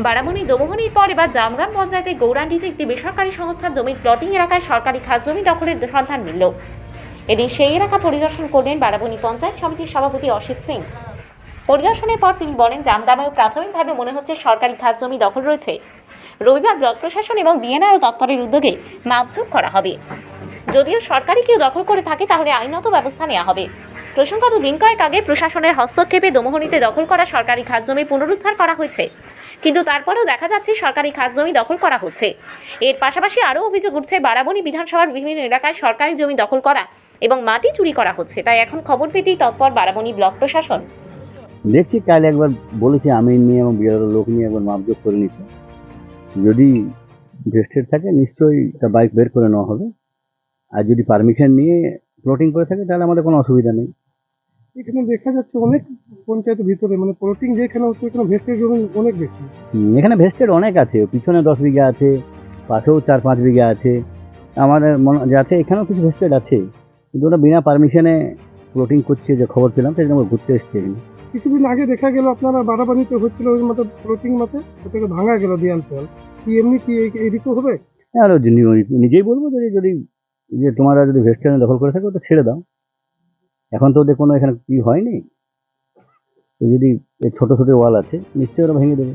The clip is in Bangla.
বারাবণী দমোহনীর পর এবার জামগ্রাম পঞ্চায়েতের গৌরাণ্ডীতে একটি বেসরকারি সংস্থার জমির প্লটিং এলাকায় সরকারি খাসজমি দখলের সন্ধান মিলল। এদিন সেই এলাকা পরিদর্শন করলেন বারাবণী পঞ্চায়েত সমিতির সভাপতি অসিত সিং। পরিদর্শনের পর তিনি বলেন, জামগ্রামেও প্রাথমিকভাবে মনে হচ্ছে সরকারি খাসজমি দখল রয়েছে। রবিবার ব্লক প্রশাসন এবং বিএনআরও দপ্তরের উদ্যোগে মাপঝোপ করা হবে। যদিও সরকারি কেউ দখল করে থাকে তাহলে আইনত ব্যবস্থা নেওয়া হবে। প্রসঙ্গত, দিন কয়েক আগে প্রশাসনের হস্তক্ষেপে দমোহনীতে দখল করা সরকারি খাসজমি পুনরুদ্ধার করা হয়েছে, কিন্তু তারপরেও দেখা যাচ্ছে সরকারি খাসজমি দখল করা হচ্ছে। এর পাশাপাশি আরও অভিযোগ উঠছে বারাবণী বিধানসভার বিভিন্ন এলাকায় সরকারি জমি দখল করা এবং মাটি চুরি করা হচ্ছে। তাই এখন খবর পেতেই তৎপর বারাবণী ব্লক প্রশাসন। দেখছি, কাল একবার বলেছি আমি নিয়ে এবং বিহারের লোক নিয়ে একবার মাপজোপ করে নিতে, যদি ভেস্টেড থাকে নিশ্চয়ই তার বাইক বের করে নেওয়া হবে। আর যদি পারমিশন নিয়ে প্লটিং করে থাকে তাহলে আমাদের কোনো অসুবিধা নেই। এখানে দেখা যাচ্ছে অনেক পঞ্চায়েতের ভিতরে মানে প্লটিং যেখানে হচ্ছে এখানে ভেস্টের জমি অনেক বেশি। এখানে ভেস্টেড অনেক আছে, পিছনে 10 বিঘা আছে, পাশেও 4-5 বিঘা আছে, আমাদের মনে যে আছে এখানেও কিছু ভেস্টেড আছে, কিন্তু ওরা বিনা পারমিশনে প্লটিং করছে যে খবর পেলাম, তাই আমরা ঘুরতে এসেছি এখানে। কিছুদিন আগে দেখা গেল আপনারা বাড়াবাড়িতে হচ্ছিল ওই মতো প্লটিং মতে ওটাকে ভাঙা গেল দেয়াল ফেয়াল, কি এমনি কি এইদিকে হবে? আর নিজেই বলবো যদি যে তোমরা যদি ভেস্টেড দখল করে থাকো ওটা ছেড়ে দাও। এখন তো ওদের কোনো এখানে কি হয়নি, তো যদি ছোট ছোট ওয়াল আছে নিশ্চয়ই ওরা ভেঙে দেবে।